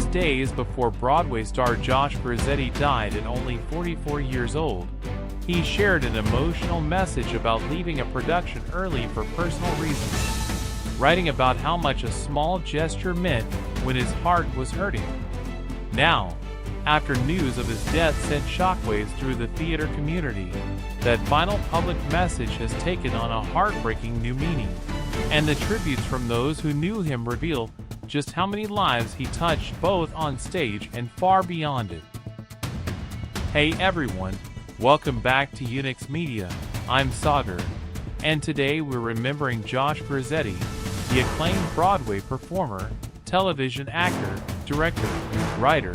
Just days before Broadway star Josh Grisetti died at only 44 years old, he shared an emotional message about leaving a production early for personal reasons, writing about how much a small gesture meant when his heart was hurting. Now, after news of his death sent shockwaves through the theater community, that final public message has taken on a heartbreaking new meaning, and the tributes from those who knew him reveal just how many lives he touched both on stage and far beyond it. Hey everyone, welcome back to Unix Media. I'm Sagar, and today we're remembering Josh Grisetti, the acclaimed Broadway performer, television actor, director, writer,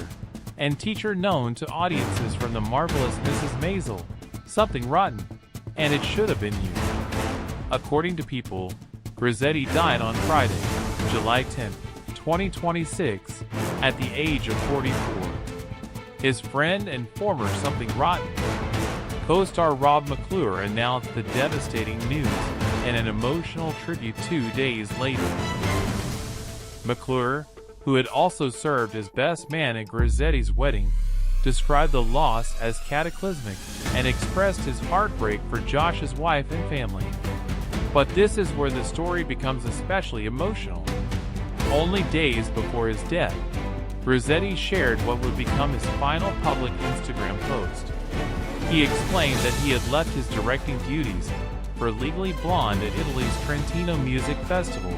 and teacher known to audiences from the marvelous Mrs. Maisel, Something Rotten, and It Shoulda Been You. According to People, Grisetti died on Friday, July 10, 2026, at the age of 44. His friend and former Something Rotten co-star Rob McClure announced the devastating news in an emotional tribute 2 days later. McClure, who had also served as best man at Grisetti's wedding, described the loss as cataclysmic and expressed his heartbreak for Josh's wife and family. But this is where the story becomes especially emotional. Only days before his death, Grisetti shared what would become his final public Instagram post. He explained that he had left his directing duties for Legally Blonde at Italy's Trentino Music Festival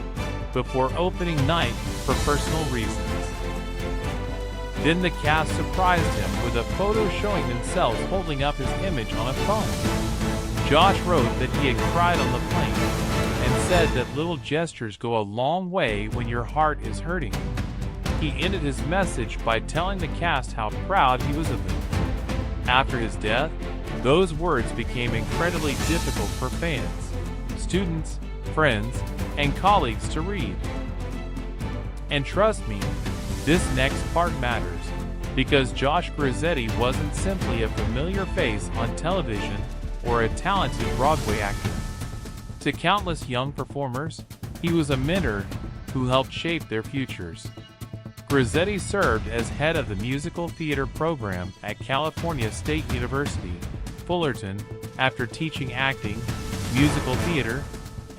before opening night for personal reasons. Then the cast surprised him with a photo showing themselves holding up his image on a phone. Josh wrote that he had cried on the plane and said that little gestures go a long way when your heart is hurting. He ended his message by telling the cast how proud he was of them. After his death, those words became incredibly difficult for fans, students, friends, and colleagues to read. And trust me, this next part matters, because Josh Grisetti wasn't simply a familiar face on television or a talented Broadway actor. To countless young performers, he was a mentor who helped shape their futures. Grisetti served as head of the musical theater program at California State University, Fullerton, after teaching acting, musical theater,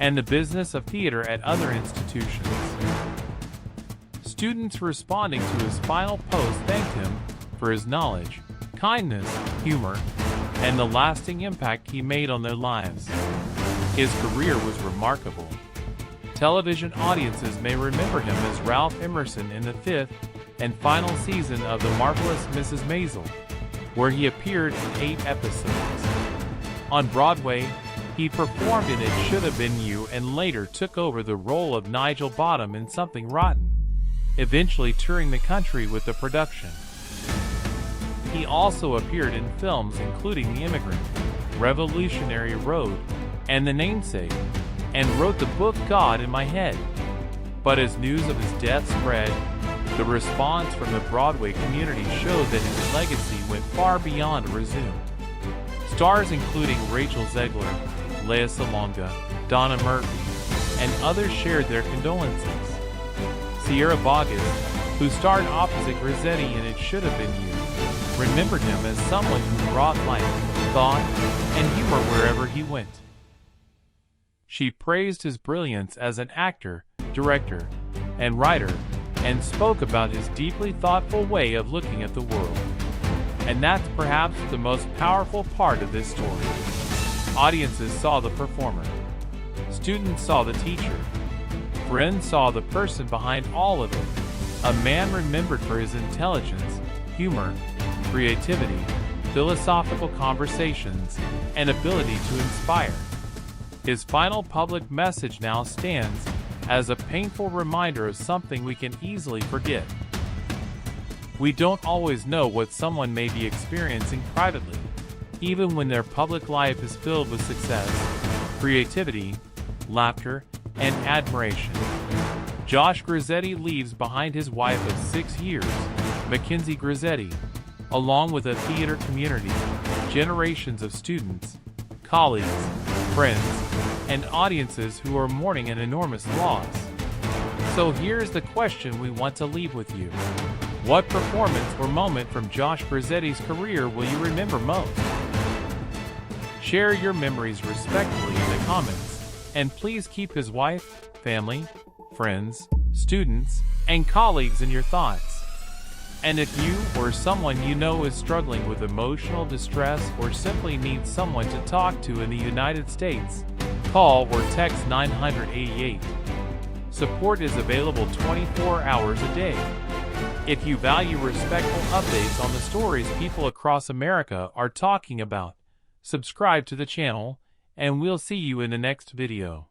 and the business of theater at other institutions. Students responding to his final post thanked him for his knowledge, kindness, humor, and the lasting impact he made on their lives. His career was remarkable. Television audiences may remember him as Ralph Emerson in the 5th and final season of The Marvelous Mrs. Maisel, where he appeared in 8 episodes. On Broadway, he performed in It Shoulda Been You and later took over the role of Nigel Bottom in Something Rotten, eventually touring the country with the production. He also appeared in films including The Immigrant, Revolutionary Road, and The Namesake, and wrote the book God in My Head. But as news of his death spread, the response from the Broadway community showed that his legacy went far beyond a resume. Stars including Rachel Zegler, Lea Salonga, Donna Murphy, and others shared their condolences. Sierra Boggess, who starred opposite Grisetti in It Shoulda Been You, remembered him as someone who brought light, thought, and humor wherever he went. She praised his brilliance as an actor, director, and writer, and spoke about his deeply thoughtful way of looking at the world. And that's perhaps the most powerful part of this story. Audiences saw the performer. Students saw the teacher. Friends saw the person behind all of it. A man remembered for his intelligence, humor, creativity, philosophical conversations, and ability to inspire. His final public message now stands as a painful reminder of something we can easily forget. We don't always know what someone may be experiencing privately, even when their public life is filled with success, creativity, laughter, and admiration. Josh Grisetti leaves behind his wife of 6 years, Mackenzie Grisetti, along with a theater community, generations of students, colleagues, friends, and audiences who are mourning an enormous loss. So here's the question we want to leave with you. What performance or moment from Josh Grisetti's career will you remember most? Share your memories respectfully in the comments, and please keep his wife, family, friends, students, and colleagues in your thoughts. And if you or someone you know is struggling with emotional distress or simply needs someone to talk to in the United States, call or text 988. Support is available 24 hours a day. If you value respectful updates on the stories people across America are talking about, subscribe to the channel, and we'll see you in the next video.